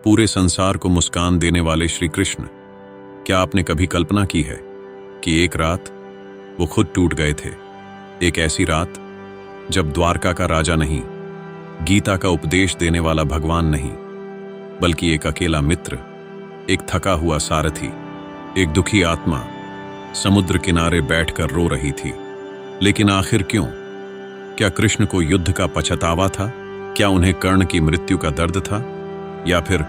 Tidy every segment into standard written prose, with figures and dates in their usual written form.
पूरे संसार को मुस्कान देने वाले श्री कृष्ण, क्या आपने कभी कल्पना की है कि एक रात वो खुद टूट गए थे। एक ऐसी रात जब द्वारका का राजा नहीं, गीता का उपदेश देने वाला भगवान नहीं, बल्कि एक अकेला मित्र, एक थका हुआ सारथी, एक दुखी आत्मा समुद्र किनारे बैठकर रो रही थी। लेकिन आखिर क्यों? क्या कृष्ण को युद्ध का पछतावा था? क्या उन्हें कर्ण की मृत्यु का दर्द था? या फिर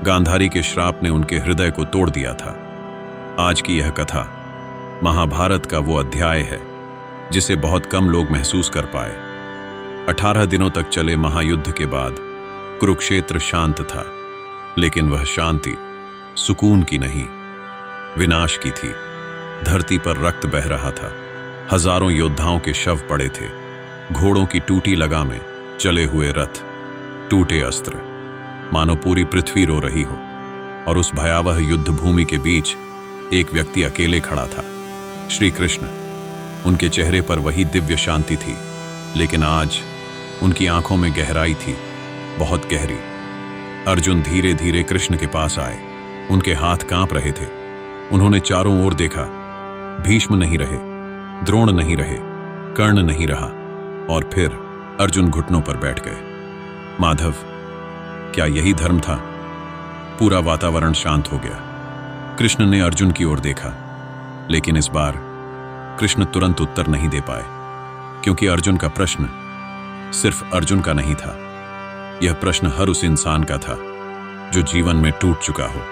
गांधारी के श्राप ने उनके हृदय को तोड़ दिया था? आज की यह कथा महाभारत का वो अध्याय है जिसे बहुत कम लोग महसूस कर पाए। 18 दिनों तक चले महायुद्ध के बाद कुरुक्षेत्र शांत था, लेकिन वह शांति सुकून की नहीं, विनाश की थी। धरती पर रक्त बह रहा था, हजारों योद्धाओं के शव पड़े थे, घोड़ों की टूटी लगामें, चले हुए रथ, टूटे अस्त्र, मानो पूरी पृथ्वी रो रही हो। और उस भयावह युद्ध भूमि के बीच एक व्यक्ति अकेले खड़ा था, श्री कृष्ण। उनके चेहरे पर वही दिव्य शांति थी, लेकिन आज उनकी आंखों में गहराई थी, बहुत गहरी। अर्जुन धीरे धीरे कृष्ण के पास आए, उनके हाथ कांप रहे थे। उन्होंने चारों ओर देखा, भीष्म नहीं रहे, द्रोण नहीं रहे, कर्ण नहीं रहा, और फिर अर्जुन घुटनों पर बैठ गए। माधव, क्या यही धर्म था? पूरा वातावरण शांत हो गया। कृष्ण ने अर्जुन की ओर देखा, लेकिन इस बार कृष्ण तुरंत उत्तर नहीं दे पाए, क्योंकि अर्जुन का प्रश्न सिर्फ अर्जुन का नहीं था। यह प्रश्न हर उस इंसान का था जो जीवन में टूट चुका हो।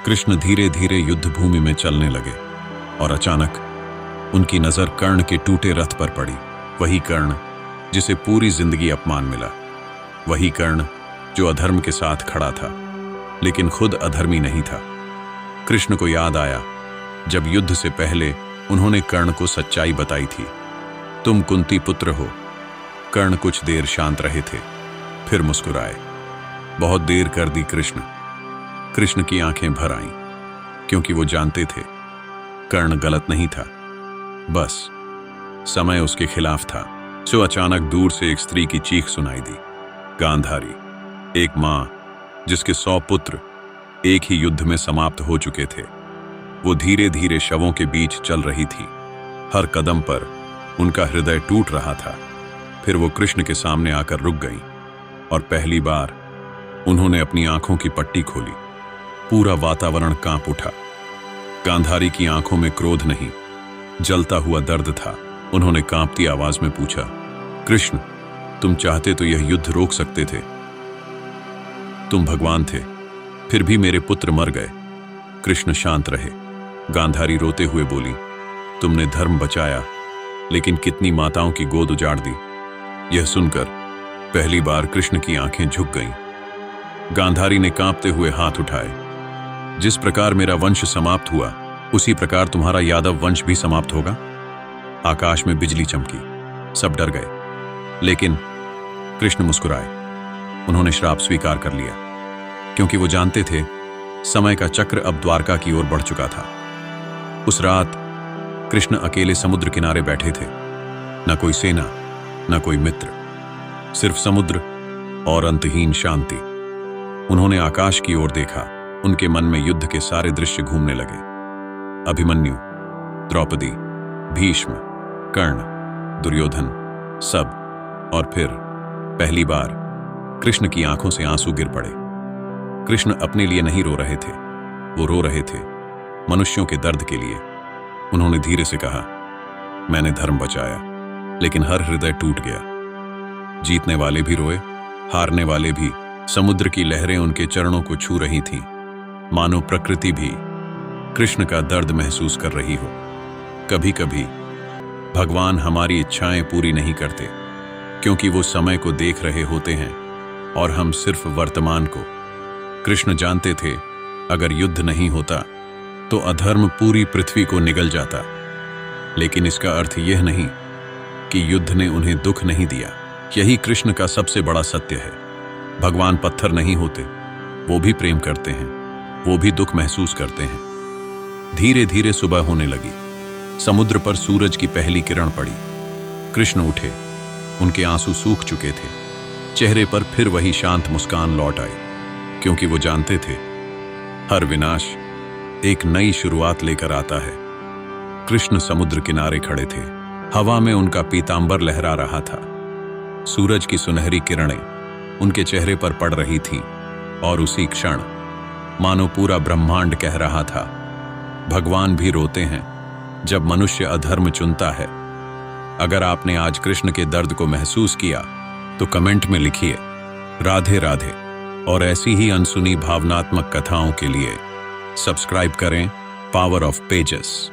कृष्ण धीरे धीरे युद्ध भूमि में चलने लगे, और अचानक उनकी नजर कर्ण के टूटे रथ पर पड़ी। वही कर्ण जिसे पूरी जिंदगी अपमान मिला, वही कर्ण जो अधर्म के साथ खड़ा था, लेकिन खुद अधर्मी नहीं था। कृष्ण को याद आया जब युद्ध से पहले उन्होंने कर्ण को सच्चाई बताई थी। तुम कुंती पुत्र हो। कर्ण कुछ देर शांत रहे थे, फिर मुस्कुराए। बहुत देर कर दी कृष्ण। कृष्ण की आंखें भर आईं, क्योंकि वो जानते थे कर्ण गलत नहीं था, बस समय उसके खिलाफ था। सो अचानक दूर से एक स्त्री की चीख सुनाई दी, गांधारी, एक मां जिसके 100 पुत्र एक ही युद्ध में समाप्त हो चुके थे। वो धीरे धीरे शवों के बीच चल रही थी, हर कदम पर उनका हृदय टूट रहा था। फिर वो कृष्ण के सामने आकर रुक गई, और पहली बार उन्होंने अपनी आंखों की पट्टी खोली। पूरा वातावरण कांप उठा। गांधारी की आंखों में क्रोध नहीं, जलता हुआ दर्द था। उन्होंने कांपती आवाज में पूछा, कृष्ण, तुम चाहते तो यह युद्ध रोक सकते थे। तुम भगवान थे, फिर भी मेरे पुत्र मर गए। कृष्ण शांत रहे। गांधारी रोते हुए बोली, तुमने धर्म बचाया, लेकिन कितनी माताओं की गोद उजाड़ दी। यह सुनकर पहली बार कृष्ण की आंखें झुक गईं। गांधारी ने कांपते हुए हाथ उठाए, जिस प्रकार मेरा वंश समाप्त हुआ, उसी प्रकार तुम्हारा यादव वंश भी समाप्त होगा। आकाश में बिजली चमकी, सब डर गए, लेकिन कृष्ण मुस्कुराए। उन्होंने श्राप स्वीकार कर लिया, क्योंकि वो जानते थे समय का चक्र अब द्वारका की ओर बढ़ चुका था। उस रात कृष्ण अकेले समुद्र किनारे बैठे थे, न कोई सेना, न कोई मित्र, सिर्फ समुद्र और अंतहीन शांति। उन्होंने आकाश की ओर देखा। उनके मन में युद्ध के सारे दृश्य घूमने लगे, अभिमन्यु, द्रौपदी, भीष्म, कर्ण, दुर्योधन, सब। और फिर पहली बार कृष्ण की आंखों से आंसू गिर पड़े। कृष्ण अपने लिए नहीं रो रहे थे, वो रो रहे थे मनुष्यों के दर्द के लिए। उन्होंने धीरे से कहा, मैंने धर्म बचाया, लेकिन हर हृदय टूट गया। जीतने वाले भी रोए, हारने वाले भी। समुद्र की लहरें उनके चरणों को छू रही थीं, मानो प्रकृति भी कृष्ण का दर्द महसूस कर रही हो। कभी कभी भगवान हमारी इच्छाएं पूरी नहीं करते, क्योंकि वो समय को देख रहे होते हैं और हम सिर्फ वर्तमान को। कृष्ण जानते थे, अगर युद्ध नहीं होता तो अधर्म पूरी पृथ्वी को निगल जाता। लेकिन इसका अर्थ यह नहीं कि युद्ध ने उन्हें दुख नहीं दिया। यही कृष्ण का सबसे बड़ा सत्य है। भगवान पत्थर नहीं होते, वो भी प्रेम करते हैं, वो भी दुख महसूस करते हैं। धीरे धीरे सुबह होने लगी। समुद्र पर सूरज की पहली किरण पड़ी। कृष्ण उठे, उनके आंसू सूख चुके थे। चेहरे पर फिर वही शांत मुस्कान लौट आई। क्योंकि वो जानते थे हर विनाश एक नई शुरुआत लेकर आता है। कृष्ण समुद्र किनारे खड़े थे। हवा में उनका पीतांबर लहरा रहा था। सूरज की सुनहरी किरणें उनके चेहरे पर पड़ रही थीं और उसी क्षण मानो पूरा ब्रह्मांड कह रहा था, भगवान भी रोते हैं जब मनुष्य अधर्म चुनता है। अगर आपने आज कृष्ण के दर्द को महसूस किया तो कमेंट में लिखिए राधे राधे। और ऐसी ही अनसुनी भावनात्मक कथाओं के लिए सब्सक्राइब करें पावर ऑफ पेजेस।